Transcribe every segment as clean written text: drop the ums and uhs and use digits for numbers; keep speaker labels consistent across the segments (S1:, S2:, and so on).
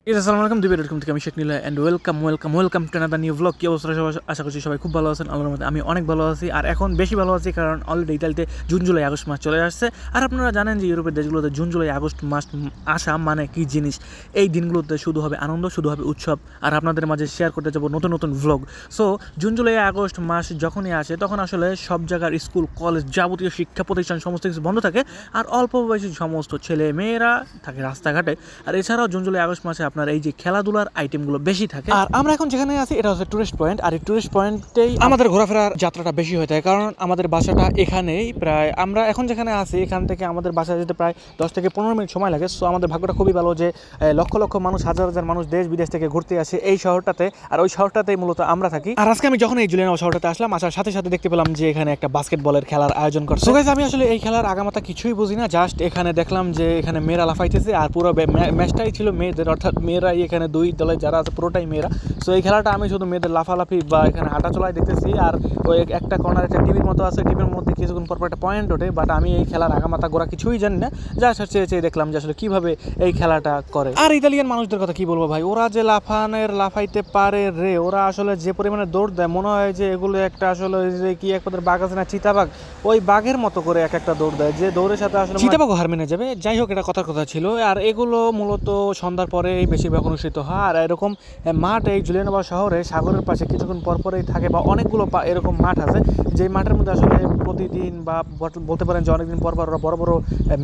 S1: আসসালামু আলাইকুম, দিবের.com থেকে আমি Sheikh Nila and welcome to another new vlog. কি অবস্থা সবাই? আশা করছি সবাই খুব ভালো আছেন। আল্লাহর রহমতে আমি অনেক ভালো আছি, আর এখন বেশি ভালো আছি কারণ অলরেডি ইতালিতে জুন জুলাই আগস্ট মাস চলে আসছে। আর আপনারা জানেন যে ইউরোপের দেশগুলোতে জুন জুলাই আগস্ট মাস আসা মানে কি জিনিস। এই দিনগুলোতে শুধু হবে আনন্দ, শুধু হবে উৎসব, আর আপনাদের মাঝে শেয়ার করতে যাবো নতুন নতুন vlog. So June July August মাস যখনই আসে তখন আসলে সব জায়গার স্কুল কলেজ যাবতীয় শিক্ষা প্রতিষ্ঠান সমস্ত কিছু বন্ধ থাকে, আর অল্প বয়সী সমস্ত ছেলে মেয়েরা থাকে রাস্তাঘাটে। আর এছাড়াও জুন জুলাই আগস্ট মাসে আপনার এই যে খেলাধুলার আইটেমগুলো বেশি থাকে। আর আমরা এখন যেখানে আছি এটা হচ্ছে টুরিস্ট পয়েন্ট, আর এই টুরিস্ট পয়েন্টেই আমাদের ঘোরাফেরার যাত্রাটা বেশি হয়ে থাকে, কারণ আমাদের বাসাটা এখানেই। প্রায় আমরা এখন যেখানে আছি এখান থেকে আমাদের বাসায় যেতে প্রায় 10 থেকে 15 মিনিট সময় লাগে। সো আমাদের ভাগ্যটা খুবই ভালো যে লক্ষ লক্ষ মানুষ, হাজার হাজার মানুষ দেশ বিদেশ থেকে ঘুরতে আসে এই শহরটাতে, আর ওই শহরটাতেই মূলত আমরা থাকি। আর আজকে আমি যখন এই জুলিয়ানা শহরটাতে আসলাম, আসার সাথে সাথে দেখতে পেলাম যে এখানে একটা বাস্কেটবলের খেলার আয়োজন করছে। সো গাইস, আমি আসলে এই খেলার আগামাতা কিছুই বুঝি না, জাস্ট এখানে দেখলাম যে এখানে মেয়েরা লাফাইতেছে, আর পুরো ম্যাচটাই ছিল মেয়েদের, অর্থাৎ মেয়েরাই এখানে দুই দলে যারা আছে পুরোটাই মেয়েরা। সো এই খেলাটা আমি শুধু মেয়েদের লাফালাফি বা এখানে হাঁটা চলাই দেখতেছি, আর ওই একটা কর্নার একটা টিভির মতো আছে, টিভির মধ্যে কিছুক্ষণ পর একটা পয়েন্ট ওঠে, বাট আমি এই খেলার আগামাতা গোড়া কিছুই জানি না। জাস্ট চেয়ে দেখলাম যে আসলে কীভাবে এই খেলাটা করে। আর ইতালিয়ান মানুষদের কথা কি বলবো ভাই, ওরা যে লাফাইতে পারে রে, ওরা আসলে যে পরিমাণে দৌড় দেয় মনে হয় যে এগুলো একটা আসলে যে কি এক বাঘ আছে না, চিতাবাঘ, ওই বাঘের মতো করে এক একটা দৌড় দেয়, যে দৌড়ের সাথে আসলে চিতাবাঘও হার মেনে যাবে। যাই হোক, এটা কথার কথা ছিল। আর এগুলো মূলত সন্ধ্যার পরে বেশিরভাগ অনুষ্ঠিত হয়, আর এরকম মাঠ এই জুলিয়ানোভা শহরে সাগরের পাশে কিছুক্ষণ পরপরেই থাকে, বা অনেকগুলো এরকম মাঠ আছে যেই মাঠের মধ্যে আসলে প্রতিদিন বা বলতে পারেন যে অনেকদিন পর ওরা বড় বড়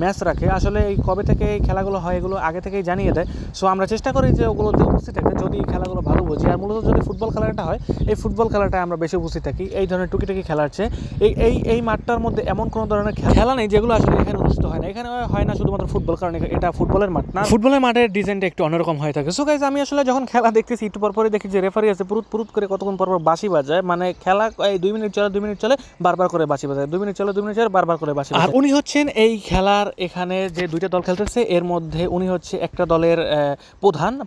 S1: ম্যাচ রাখে। আসলে এই কবে থেকে এই খেলাগুলো হয় এগুলো আগে থেকেই জানিয়ে দেয়। সো আমরা চেষ্টা করি যে ওগুলোতে উপস্থিত থাকতে, যদি এই খেলাগুলো ভালো বুঝি। আর মূলত যদি ফুটবল খেলাটা হয়, এই ফুটবল খেলাটায় আমরা বেশি উপস্থিত থাকি। এই ধরনের টুকিটাকি খেলার চেয়ে এই মাঠটার মধ্যে এমন কোনো ধরনের খেলা নেই যেগুলো আসলে এখানে অনুষ্ঠিত হয় না। এখানে হয় না শুধুমাত্র ফুটবল, কারণ এটা ফুটবলের মাঠ না, ফুটবলের মাঠের ডিজাইনটা একটু অন্যরকম হয়ে থাকে। সো গাইস, আমি আসলে যখন খেলা দেখতেছি একটু পরপরই দেখি যে রেফারি আছে পুরুত করে কতক্ষণ পরপর বাঁশি বাজায়, মানে খেলা এই 2 মিনিট চলে বারবার করে বাঁশি বাজায়, 2 মিনিট চলে বারবার করে বাঁশি বাজায়। আর উনি হচ্ছেন এই খেলার এখানে যে দুইটা দল খেলতেছে এর মধ্যে উনি হচ্ছে একটা দলের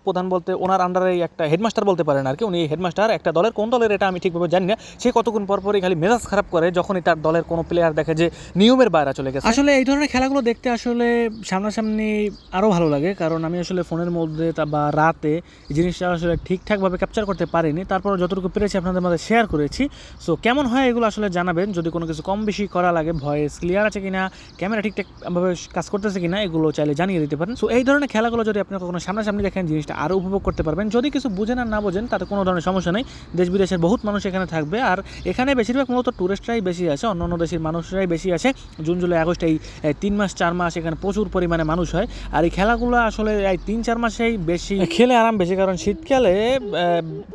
S1: প্রধান বলতে ওনার আন্ডারে একটা হেডমাস্টার বলতে পারেন আর কি। উনি হেডমাস্টার একটা দলের, কোন দলের এটা আমি ঠিকভাবে জানি না। সে কতক্ষণ পরপরই খালি মেজাজ খারাপ করে যখনই তার দলের কোনো প্লেয়ার দেখে যে নিয়মের বাইরে চলে গেছে। আসলে এই ধরনের খেলাগুলো দেখতে আসলে সামনাসামনি আরও ভালো লাগে, কারণ আমি আসলে ফোনের মধ্যে বা রাতে এই জিনিসটা আসলে ঠিকঠাকভাবে ক্যাপচার করতে পারিনি। তারপর যতটুকু পেরেছি আপনাদের মধ্যে শেয়ার করেছি। সো কেমন হয় এগুলো আসলে জানাবেন, যদি কোনো কিছু কম বেশি করা লাগে, ভয়েস ক্লিয়ার আছে কিনা, ক্যামেরা ঠিকঠাকভাবে কাজ করতেছে কিনা, এগুলো চাইলে জানিয়ে দিতে পারেন। সো এই ধরনের খেলাগুলো যদি আপনি কখনো সামনাসামনি দেখেন, জিনিসটা আরও উপভোগ করতে পারবেন। যদি কিছু বুঝেন আর না বোঝেন তাতে কোনো ধরনের সমস্যা নেই, দেশ বিদেশের বহুত মানুষ এখানে থাকবে। আর এখানে বেশিরভাগ মূলত টুরিস্টরাই বেশি আসে, অন্য দেশের মানুষরাই বেশি আসে। জুন জুলাই আগস্ট এই 3 মাস 4 মাস এখানে প্রচুর পরিমাণে মানুষ হয়। আর এই খেলাগুলো আসলে এই 3-4 মাসেই বেশি খেলে আরাম বেশি, কারণ শীতকালে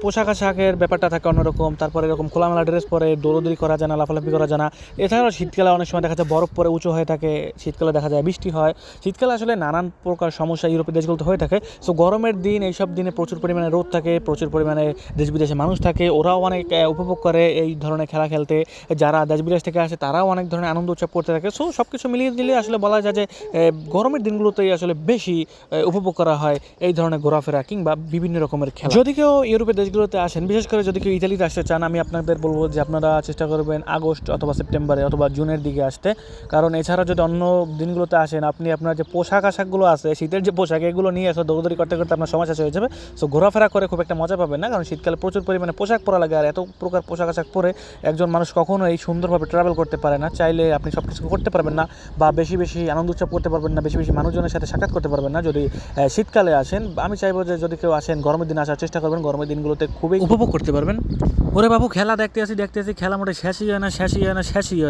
S1: পোশাক আশাকের ব্যাপারটা থাকে অন্যরকম। তারপরে এরকম খোলামেলা ড্রেস পরে দৌড়দৌড়ি করা যায় না, লাফালাফি করা যায় না। এছাড়াও শীতকালে অনেক সময় দেখা যায় বরফ পরে উঁচু হয়ে থাকে, শীতকালে দেখা যায় বৃষ্টি হয়। শীতকালে আসলে নানান প্রকার সমস্যা ইউরোপের দেশগুলোতে হয়ে থাকে। সো গরমের দিন এইসব দিনে প্রচুর পরিমাণে রোদ থাকে, প্রচুর পরিমাণে দেশ বিদেশে মানুষ থাকে, ওরাও অনেক উপভোগ করে এই ধরনের খেলা খেলতে। যারা দেশ বিদেশ থেকে আসে তারাও অনেক ধরনের আনন্দ উৎসব করতে থাকে। সো সব কিছু মিলিয়ে দিলে আসলে বলা যায় যে গরমের দিনগুলোতেই আসলে বেশি উপভোগ করা হয় এই ধরনের ঘোরাফেরা কিংবা বিভিন্ন রকমের খেলা। যদি কেউ ইউরোপের দেশগুলোতে আসেন, বিশেষ করে যদি কেউ ইতালিতে আসতে চান, আমি আপনাদের বলবো যে আপনারা চেষ্টা করবেন আগস্ট অথবা সেপ্টেম্বরে অথবা জুনের দিকে আসতে, কারণ এছাড়া যদি অন্য দিনগুলোতে আসেন আপনি আপনার যে পোশাক আশাকগুলো আছে, শীতের যে পোশাক, এগুলো নিয়ে আসলে দৌড়দৌড়ি করতে করতে আপনার সময় শেষ হয়ে যাবে। সো ঘোরাফেরা করে খুব একটা মজা পাবেন না, কারণ শীতকালে প্রচুর পরিমাণে পোশাক পরা লাগে, আর এত প্রকার পোশাক আশাক পরে একজন মানুষ কখনো এই সুন্দরভাবে ট্রাভেল করতে পারে না। চাইলে আপনি সব কিছু করতে পারবেন না, বা বেশি বেশি আনন্দ উৎসব করতে পারবেন না, বেশি বেশি মানুষজনের সাথে সাক্ষাৎ করতে পারবেন না যদি শীতকালে আসেন। আমি চাইবো যে যদি কেউ আসেন গরমের দিনে আসার চেষ্টা করবেন, গরমের দিনগুলোতে খুবই উপভোগ করতে পারবেন। ওরে বাবু, খেলা দেখতে আসি খেলা মোটে শেষই হয়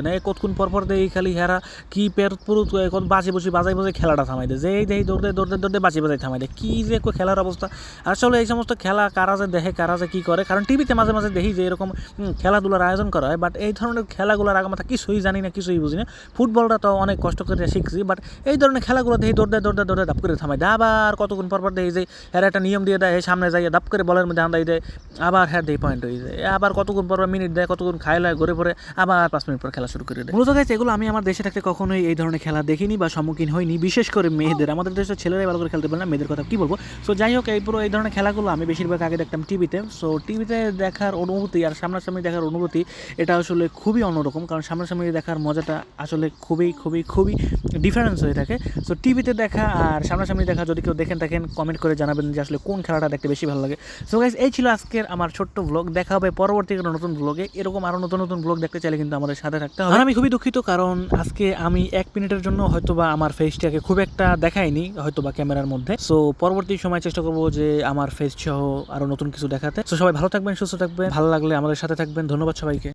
S1: না। কতক্ষণ পরপর এই খালি হেরা কি পুরুত কত বাজি বাজাই খেলাটা থামাই দেয়, যে এই দেই দৌড়তে বাজি বাজাই থামাই দেয়। কি যে খেলার অবস্থা আসলে। এই সমস্ত খেলা কারা যে দেখে, কারা যে কী করে, কারণ টিভিতে মাঝে মাঝে দেখি যে এরকম খেলাধুলার আয়োজন করা হয়, বাট এই ধরনের খেলাগুলোর আগামাথা কিছুই জানি না, কিছুই বুঝি না। ফুটবলটা তো অনেক কষ্ট করে শিখছি, বাট এই ধরনের খেলাগুলো দেখি দৌড়তে দাপ করে থামাই দেয়। আবার কতক্ষণ পরপর দেখি যে এরা একটা নিয়ম দিয়ে দেয়, সামনে যাই দাপ করে বলের মধ্যে আন্দাই দেয়, আবার হ্যাঁ দেয় পয়েন্ট হয়ে যায়। আবার কতক্ষণ পর মিনিট দেয়, কতক্ষণ খাইলায় ঘুরে পরে আবার 5 মিনিট পর খেলা শুরু করে দেয়। মূলত গাইস, এগুলো আমি আমার দেশে থাকতে কখনোই এই ধরনের খেলা দেখিনি বা সম্মুখীন হইনি, বিশেষ করে মেয়েদের। আমাদের দেশের ছেলেরাই ভালো করে খেলতে পারে না, মেয়েদের কথা কি বলবো। সো যাই হোক, এই ধরনের খেলাগুলো আমি বেশিরভাগ আগে দেখতাম টিভিতে। সো টিভিতে দেখার অনুভূতি আর সামনাসামনি দেখার অনুভূতি এটা আসলে খুবই অন্যরকম, কারণ সামনাসামনি দেখার মজাটা আসলে খুবই ডিফারেন্স হয়ে থাকে। সো টিভিতে দেখা আর সামনাসামনি দেখা যদি কেউ দেখেন কমেন্ট করে জানাবেন যে আসলে কোন খেলাটা দেখতে বেশি ভালো লাগে। সো গাইস, এই ছিল আজকের আমার ছোট্ট ব্লগ। দেখা হবে পরবর্তী কোনো নতুন ব্লগে। এরকম আরও নতুন নতুন ব্লগ দেখতে চাইলে কিন্তু আমাদের সাথে থাকতে হবে। আর আমি খুবই দুঃখিত, কারণ আজকে আমি 1 মিনিটের জন্য হয়তোবা আমার ফেসটাকে খুব একটা দেখাইনি হয়তোবা ক্যামেরার মধ্যে। সো পরবর্তী সময় চেষ্টা করবো যে আমার ফেস সহ আরও নতুন কিছু দেখাতে। সো সবাই ভালো থাকবেন, সুস্থ থাকবেন, ভালো লাগলে আমাদের সাথে থাকবেন। ধন্যবাদ সবাইকে।